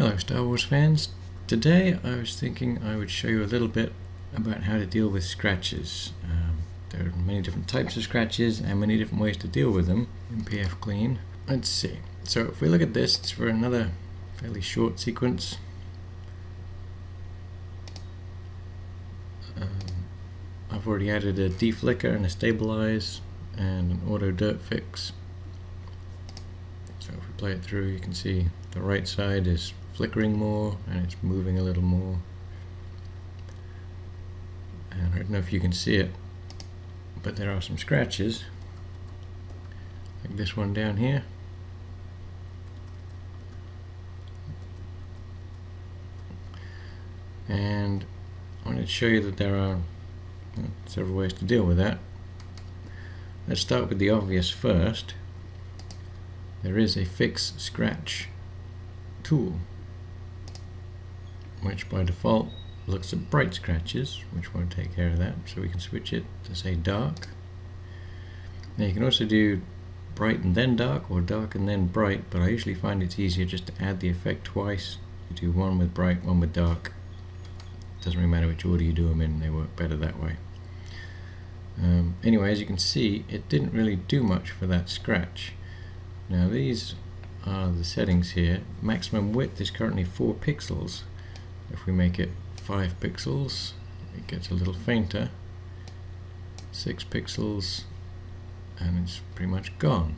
Hello Star Wars fans. Today I was thinking I would show you a little bit about how to deal with scratches. There are many different types of scratches and many different ways to deal with them in PF Clean. Let's see. So if we look at this, it's for another fairly short sequence. I've already added a deflicker and a stabilize and an auto dirt fix. So if we play it through, you can see the right side is flickering more and it's moving a little more. And I don't know if you can see it, but there are some scratches, like this one down here. And I wanted to show you that there are several ways to deal with that. Let's start with the obvious first. There is a fix scratch tool, which by default looks at bright scratches, which won't take care of that, so we can switch it to say dark. Now you can also do bright and then dark, or dark and then bright, but I usually find it's easier just to add the effect twice. You do one with bright, one with dark. Doesn't really matter which order you do them in, they work better that way. Anyway, as you can see, it didn't really do much for that scratch. Now these are the settings here. Maximum width is currently 4 pixels. If we make it 5 pixels, it gets a little fainter. 6 pixels, and it's pretty much gone.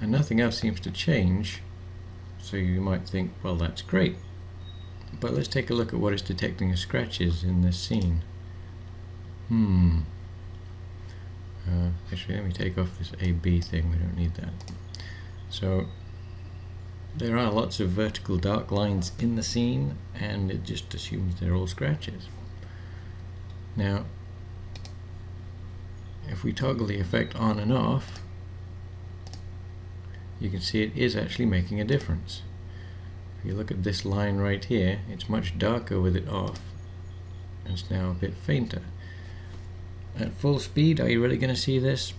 And nothing else seems to change, so you might think, well, that's great. But let's take a look at what it's detecting as scratches in this scene. Actually, let me take off this AB thing, we don't need that. So there are lots of vertical dark lines in the scene, and it just assumes they're all scratches. Now, if we toggle the effect on and off, you can see it is actually making a difference. If you look at this line right here, it's much darker with it off, and it's now a bit fainter. At full speed, are you really going to see this?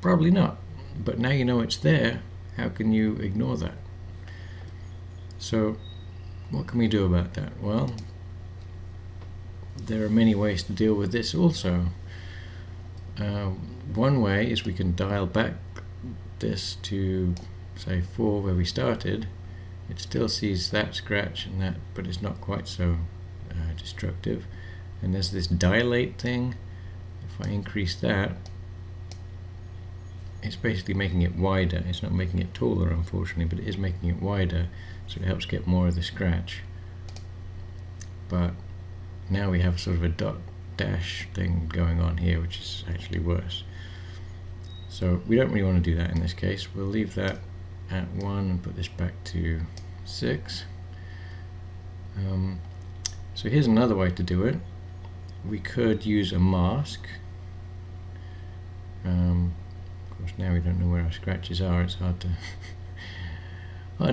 Probably not, but now you know it's there. How can you ignore that? So what can we do about that? Well, there are many ways to deal with this also. One way is we can dial back this to say 4 where we started. It still sees that scratch and that, but it's not quite so destructive. And there's this dilate thing. If I increase that, it's basically making it wider. It's not making it taller, unfortunately, but it is making it wider, so it helps get more of the scratch. But now we have sort of a dot dash thing going on here, which is actually worse. So we don't really want to do that in this case. We'll leave that at 1 and put this back to 6. So here's another way to do it. We could use a mask. Of course, now we don't know where our scratches are. It's hard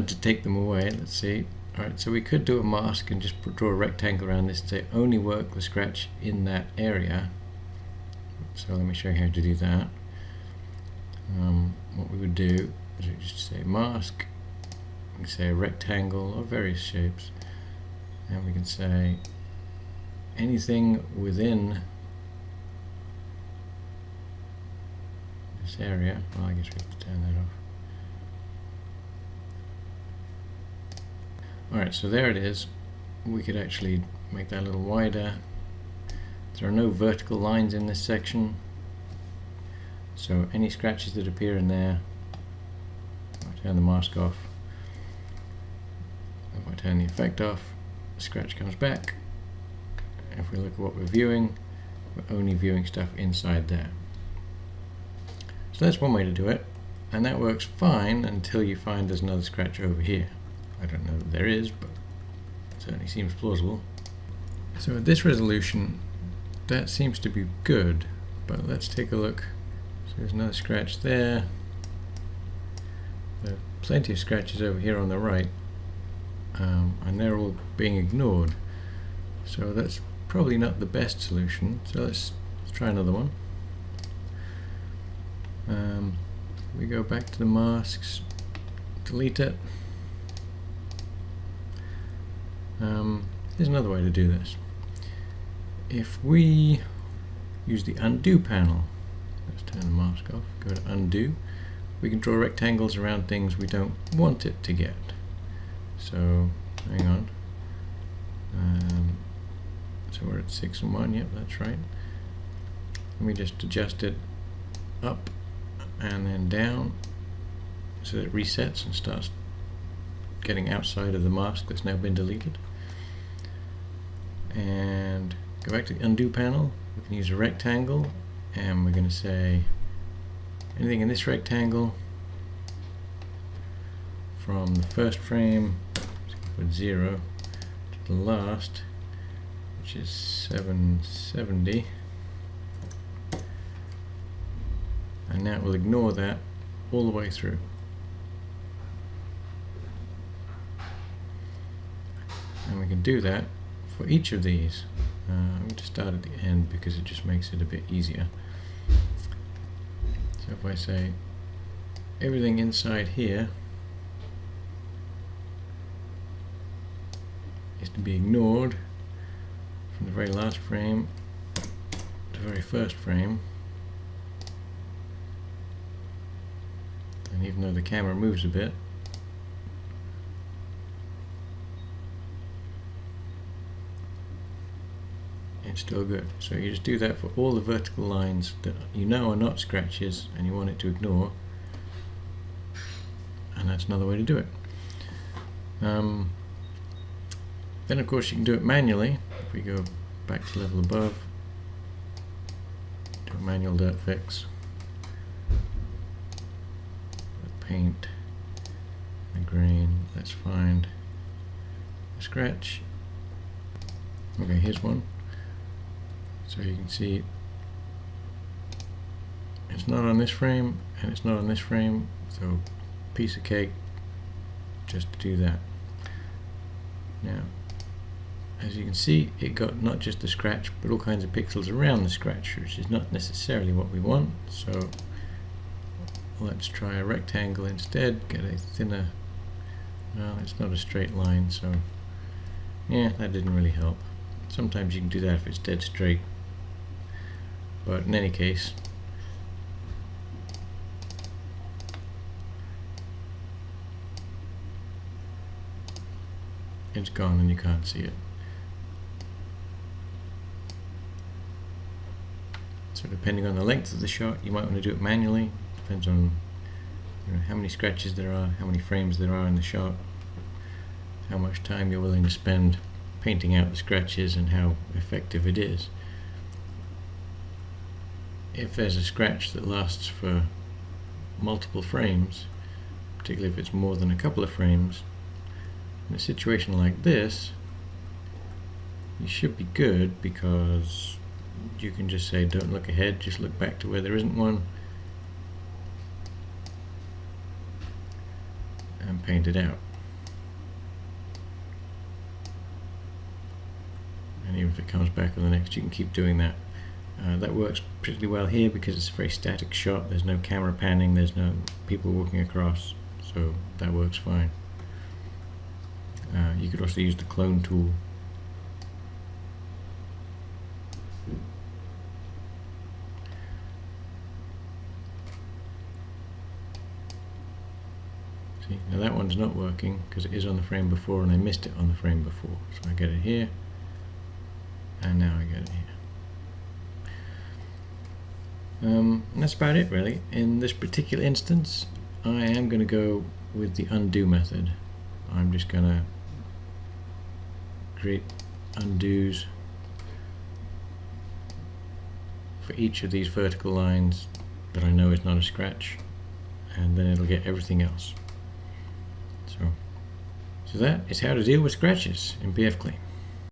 to take them away. Let's see. Alright, so we could do a mask and just draw a rectangle around this and say only work the scratch in that area. So let me show you how to do that. What we would do is we just say mask, we can say a rectangle of various shapes, and we can say anything within this area. Well, I guess we have to turn that off. Alright, so there it is. We could actually make that a little wider. There are no vertical lines in this section, so any scratches that appear in there, if I turn the mask off, if I turn the effect off, the scratch comes back. If we look at what we're viewing, we're only viewing stuff inside there. So that's one way to do it, and that works fine until you find there's another scratch over here. I don't know that there is, but it certainly seems plausible. So at this resolution, that seems to be good, but let's take a look. So there's another scratch there. There are plenty of scratches over here on the right, and they're all being ignored. So that's probably not the best solution. So let's try another one. We go back to the masks, delete it, Here's another way to do this. If we use the undo panel, let's turn the mask off, go to undo, we can draw rectangles around things we don't want it to get. So, hang on. So we're at 6 and 1, yep, that's right. And we just adjust it up and then down so that it resets and starts getting outside of the mask that's now been deleted. And go back to the undo panel. We can use a rectangle, and we're going to say anything in this rectangle from the first frame, put 0, to the last, which is 770, and now we'll ignore that all the way through. And we can do that for each of these. I'm going to start at the end because it just makes it a bit easier. So if I say everything inside here is to be ignored from the very last frame to the very first frame, and even though the camera moves a bit, it's still good. So you just do that for all the vertical lines that you know are not scratches and you want it to ignore, and that's another way to do it. Then of course you can do it manually. If we go back to level above, do a manual dirt fix, the paint, the grain, let's find a scratch. Okay, here's one. So you can see it's not on this frame and it's not on this frame, so piece of cake just to do that. Now, as you can see, it got not just the scratch but all kinds of pixels around the scratch, which is not necessarily what we want. So let's try a rectangle instead, get a thinner, well, it's not a straight line, so yeah, that didn't really help. Sometimes you can do that if it's dead straight, but in any case, it's gone and you can't see it. So depending on the length of the shot, you might want to do it manually. Depends on how many scratches there are, how many frames there are in the shot, how much time you're willing to spend painting out the scratches, and how effective it is. If there's a scratch that lasts for multiple frames, particularly if it's more than a couple of frames, in a situation like this, you should be good, because you can just say don't look ahead, just look back to where there isn't one and paint it out. And even if it comes back on the next, you can keep doing that. That works particularly well here because it's a very static shot, there's no camera panning, there's no people walking across, so that works fine. You could also use the clone tool. See, now that one's not working because it is on the frame before and I missed it on the frame before. So I get it here, and now I get it here. And that's about it really. In this particular instance, I am going to go with the undo method. I'm just going to create undos for each of these vertical lines that I know is not a scratch, and then it'll get everything else. So that is how to deal with scratches in BF Clean.